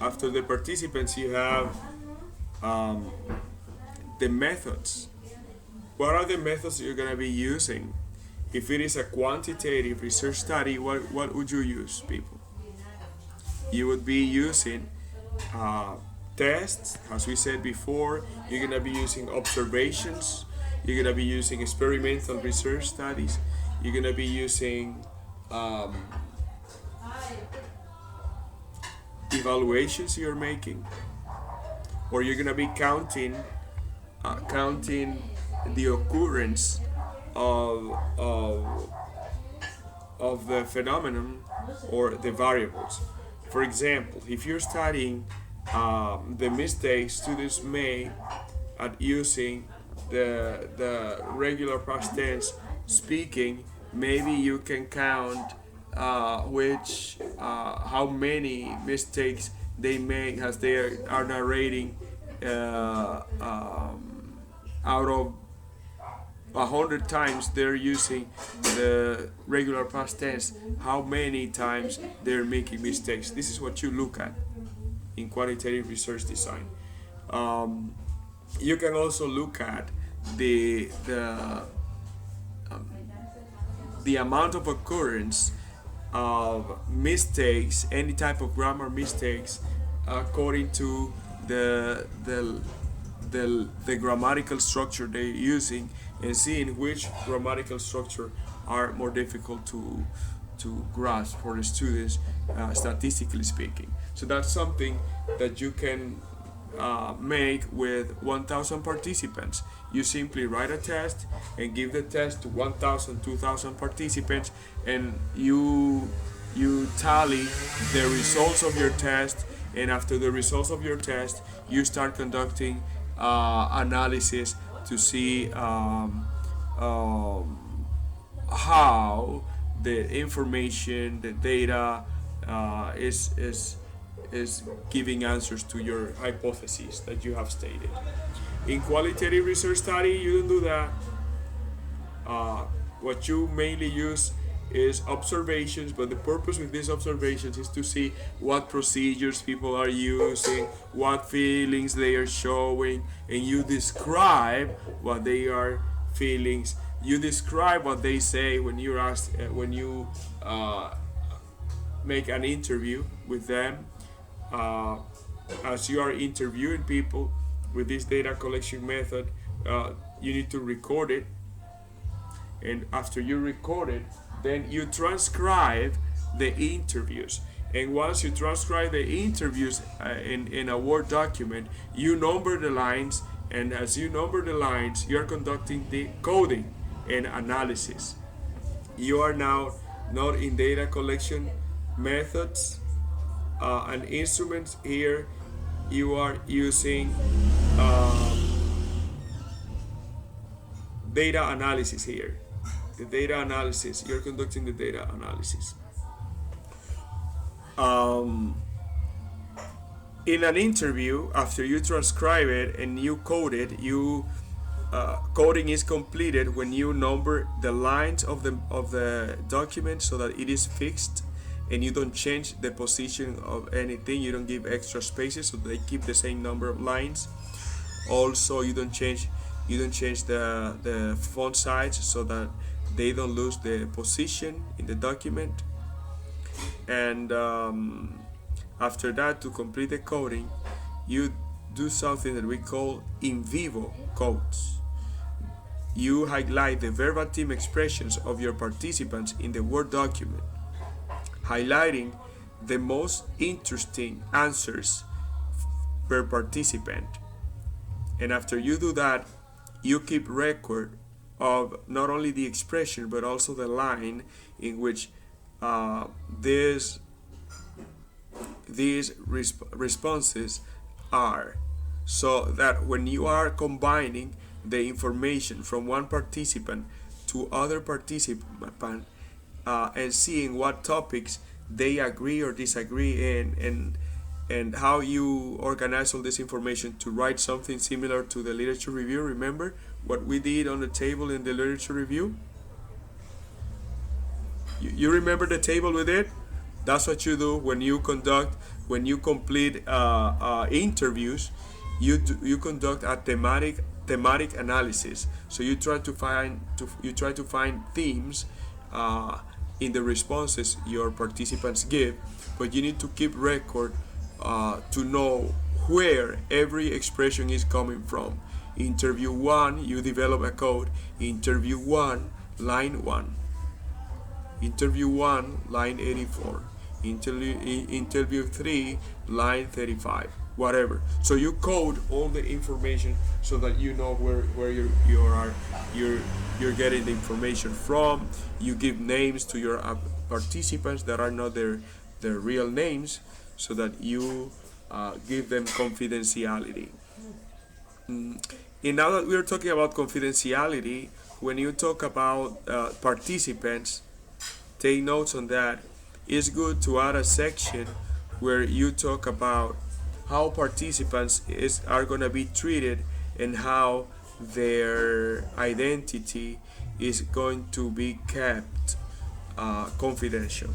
After the participants, you have um, the methods. What are the methods you're going to be using? If it is a quantitative research study, what would you use, people? You would be using uh, tests, as we said before. You're going to be using observations. You're going to be using experimental research studies. You're going to be using um, evaluations you're making, or you're going to be counting the occurrence of, of, of the phenomenon or the variables. For example, if you're studying the mistakes students make at using the regular past tense speaking, maybe you can count how many mistakes they make as they are narrating out of 100 times they're using the regular past tense, how many times they're making mistakes. This is what you look at in quantitative research design. Um, you can also look at um, the amount of occurrence of mistakes, any type of grammar mistakes, according to the grammatical structure they're using, and seeing which grammatical structure are more difficult to grasp for the students, statistically speaking. So that's something that you can make with 1,000 participants. You simply write a test and give the test to 1,000, 2,000 participants, and you tally the results of your test. And after the results of your test, you start conducting analysis to see how the information, the data, is giving answers to your hypotheses that you have stated. In qualitative research study, you don't do that. What you mainly use is observations, but the purpose with these observations is to see what procedures people are using, what feelings they are showing, and you describe what they are feelings. You describe what they say when you ask, when you make an interview with them. Uh, as you are interviewing people with this data collection method, you need to record it, and after you record it, then you transcribe the interviews. And once you transcribe the interviews in a Word document, you number the lines, and as you number the lines, you are conducting the coding and analysis. You are now not in data collection methods and instruments. Here you are using data analysis here. The data analysis, you're conducting the data analysis. Um, in an interview, after you transcribe it and you code it, you coding is completed when you number the lines of the document so that it is fixed, and you don't change the position of anything. You don't give extra spaces, so they keep the same number of lines. Also, you don't change the font size so that they don't lose the position in the document. And after that, to complete the coding, you do something that we call in vivo codes. You highlight the verbatim expressions of your participants in the Word document, highlighting the most interesting answers per participant. And after you do that, you keep record of not only the expression but also the line in which uh, these responses are, so that when you are combining the information from one participant to other participant, and seeing what topics they agree or disagree in, and how you organize all this information to write something similar to the literature review. Remember what we did on the table in the literature review? You remember the table we did? That's what you do when you conduct when you complete interviews, you conduct a thematic analysis. So you try to find themes in the responses your participants give, but you need to keep record to know where every expression is coming from. Interview 1, you develop a code. Interview 1, line 1. Interview 1, line 84. Interview 3, line 35. Whatever. So you code all the information so that you know where you're getting the information from. You give names to your participants that are not their real names, so that you give them confidentiality. And now that we're talking about confidentiality, when you talk about participants, take notes on that. It's good to add a section where you talk about how participants are going to be treated and how their identity is going to be kept confidential.